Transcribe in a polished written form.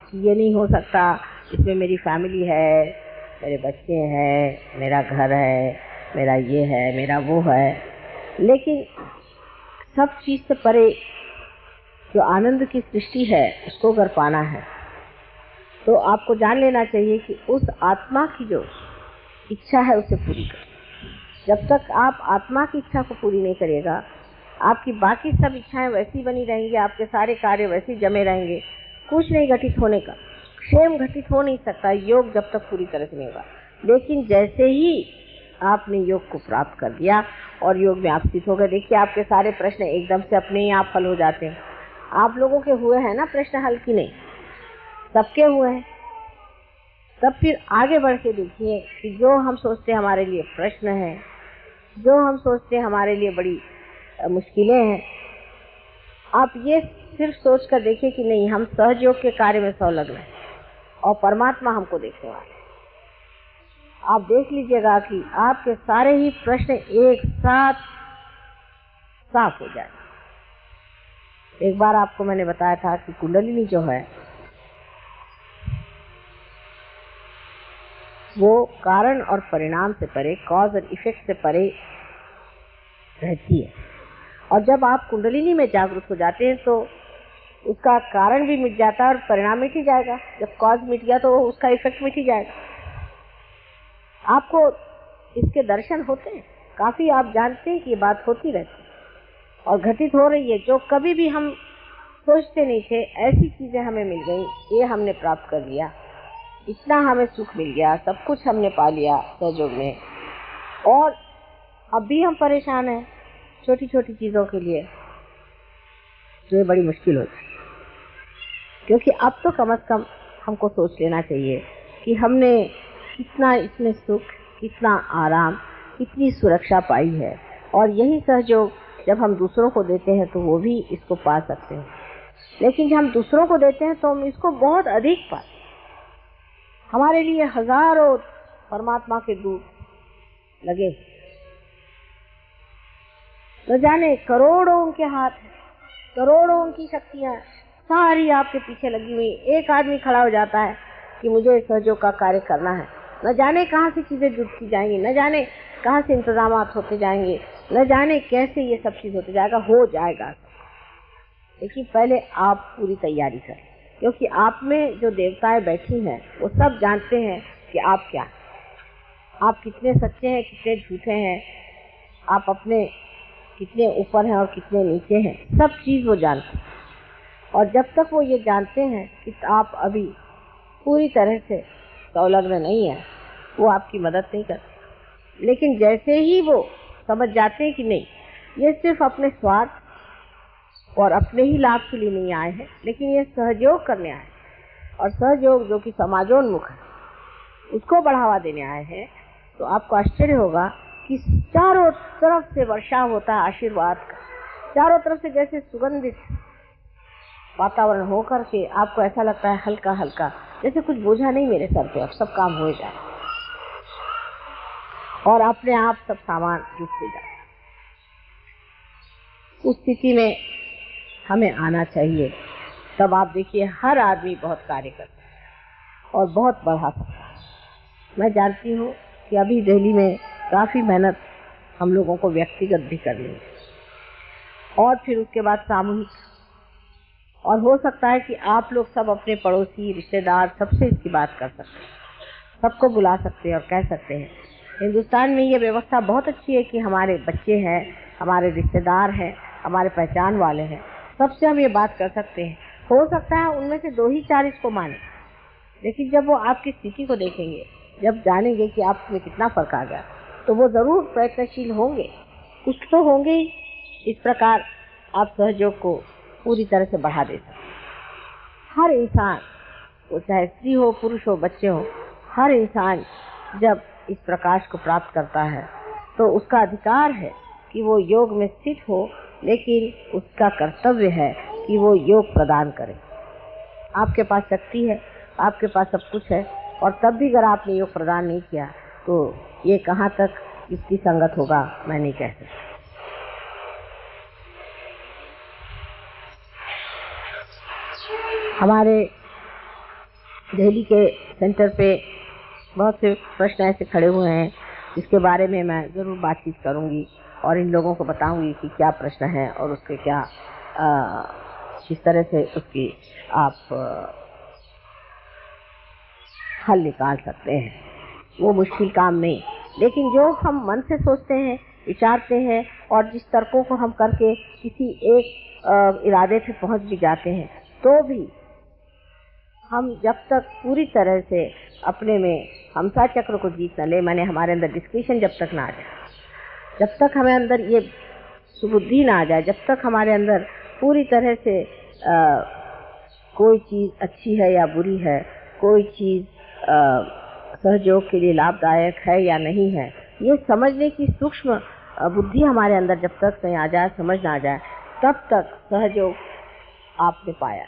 कि ये नहीं हो सकता, इसमें मेरी फैमिली है, मेरे बच्चे हैं, मेरा घर है, मेरा ये है, मेरा वो है। लेकिन सब चीज़ से परे जो आनंद की सृष्टि है उसको अगर पाना है तो आपको जान लेना चाहिए कि उस आत्मा की जो इच्छा है उसे पूरी करें। जब तक आप आत्मा की इच्छा को पूरी नहीं करिएगा, आपकी बाकी सब इच्छाएं वैसी बनी रहेंगी, आपके सारे कार्य वैसे जमे रहेंगे, कुछ नहीं घटित होने का, क्षेम घटित हो नहीं सकता योग जब तक पूरी तरह से नहीं होगा। लेकिन जैसे ही आपने योग को प्राप्त कर दिया और योग में आप स्थित हो गए, देखिए आपके सारे प्रश्न एकदम से अपने ही आप हल हो जाते हैं। आप लोगों के हुए हैं ना प्रश्न हल की नहीं, सबके हुए हैं। तब फिर आगे बढ़ के देखिए कि जो हम सोचते हैं हमारे लिए प्रश्न है, जो हम सोचते हैं हमारे लिए बड़ी मुश्किलें हैं, आप ये सिर्फ सोच कर देखिए कि नहीं, हम सहयोग के कार्य में संलग्न हैं और परमात्मा हमको देखने वाले। आप देख लीजिएगा कि आपके सारे ही प्रश्न एक साथ साफ हो जाए। एक बार आपको मैंने बताया था कि कुंडलिनी जो है वो कारण और परिणाम से परे, कॉज और इफेक्ट से परे रहती है। और जब आप कुंडलिनी में जागरूक हो जाते हैं तो उसका कारण भी मिट जाता है और परिणाम मिट ही जाएगा। जब कॉज मिट गया तो उसका इफेक्ट मिट ही जाएगा। आपको इसके दर्शन होते हैं, काफी आप जानते हैं कि ये बात होती रहती है और घटित हो रही है। जो कभी भी हम सोचते नहीं थे, ऐसी चीजें हमें मिल गई, ये हमने प्राप्त कर लिया, इतना हमें सुख मिल गया, सब कुछ हमने पा लिया सहयोग में। और अब भी हम परेशान हैं छोटी छोटी चीजों के लिए, तो ये बड़ी मुश्किल होती है। क्योंकि अब तो कम से कम हमको सोच लेना चाहिए कि हमने कितना इसमें सुख, कितना आराम, कितनी सुरक्षा पाई है, और यही सहयोग जब हम दूसरों को देते हैं तो वो भी इसको पा सकते हैं। लेकिन जब हम दूसरों को देते हैं तो हम इसको बहुत अधिक पाते। हमारे लिए हजारों परमात्मा के दूत लगे, न जाने करोड़ों उनके हाथ हैं, करोड़ों उनकी शक्तियां सारी आपके पीछे लगी हुई। एक आदमी खड़ा हो जाता है कि मुझे सहयोग का कार्य करना है, न जाने कहाँ से चीजें जुटती जाएंगी, न जाने कहाँ से इंतजाम होते जाएंगे, न जाने कैसे ये सब चीज होते जाएगा, हो जाएगा। लेकिन पहले आप पूरी तैयारी करें, क्योंकि आप में जो देवताएं बैठी हैं वो सब जानते हैं कि आप क्या, आप कितने सच्चे हैं, कितने झूठे हैं, आप अपने कितने ऊपर हैं और कितने नीचे हैं, सब चीज वो जानते हैं। और जब तक वो ये जानते हैं कि आप अभी पूरी तरह से संलग्न नहीं है, वो आपकी मदद नहीं करते। लेकिन जैसे ही वो समझ जाते हैं कि नहीं, ये सिर्फ अपने स्वार्थ और अपने ही लाभ के लिए नहीं आए हैं, लेकिन ये सहयोग करने आए, और सहयोग जो कि समाजोन्मुख है उसको बढ़ावा देने आए हैं, तो आपको आश्चर्य होगा कि चारों तरफ से वर्षा होता है आशीर्वाद का। चारों तरफ से जैसे सुगंधित वातावरण होकर के आपको ऐसा लगता है हल्का हल्का, जैसे कुछ बोझा नहीं मेरे सर पे, अब सब काम हो जाए, और अपने आप सब सामान जुटते जाए। उस स्थिति में हमें आना चाहिए। तब आप देखिए हर आदमी बहुत कार्य करता है और बहुत बढ़ा सकता है। मैं जानती हूँ कि अभी दिल्ली में काफ़ी मेहनत हम लोगों को व्यक्तिगत भी करनी है, और फिर उसके बाद सामूहिक, और हो सकता है कि आप लोग सब अपने पड़ोसी रिश्तेदार सबसे इसकी बात कर सकते हैं, सबको बुला सकते हैं और कह सकते हैं। हिंदुस्तान में ये व्यवस्था बहुत अच्छी है कि हमारे बच्चे हैं, हमारे रिश्तेदार हैं, हमारे पहचान वाले हैं, सबसे हम ये बात कर सकते हैं। हो सकता है उनमें से 2 ही 4 इसको माने, लेकिन जब वो आपकी स्थिति को देखेंगे, जब जानेंगे कि आप में कितना फर्क आ गया, तो वो जरूर प्रयत्नशील होंगे, कुछ तो होंगे ही। इस प्रकार आप सहयोग को पूरी तरह से बढ़ा दे सकते। हर इंसान, वो चाहे स्त्री हो, पुरुष हो, बच्चे हो, हर इंसान जब इस प्रकाश को प्राप्त करता है तो उसका अधिकार है कि वो योग में स्थित हो, लेकिन उसका कर्तव्य है कि वो योग प्रदान करे। आपके पास शक्ति है, आपके पास सब कुछ है, और तब भी अगर आपने योग प्रदान नहीं किया तो ये कहाँ तक इसकी संगत होगा, मैं नहीं कह सकती। हमारे दिल्ली के सेंटर पे बहुत से प्रश्न ऐसे खड़े हुए हैं जिसके बारे में मैं ज़रूर बातचीत करूंगी और इन लोगों को बताऊंगी कि क्या प्रश्न है और उसके क्या किस तरह से उसकी आप हल निकाल सकते हैं। वो मुश्किल काम नहीं, लेकिन जो हम मन से सोचते हैं, विचारते हैं और जिस तर्कों को हम करके किसी एक इरादे पे पहुंच भी जाते हैं, तो भी हम जब तक पूरी तरह से अपने में हमसा चक्र को जीत न ले, माने हमारे अंदर डिस्क्रिशन जब तक ना आ जाए, जब तक हमें अंदर ये सुबुद्धि ना आ जाए, जब तक हमारे अंदर पूरी तरह से कोई चीज़ अच्छी है या बुरी है, कोई चीज़ सहयोग के लिए लाभदायक है या नहीं है, ये समझने की सूक्ष्म बुद्धि हमारे अंदर जब तक नहीं आ जाए, समझ ना आ जाए, तब तक सहयोग आपने पाया।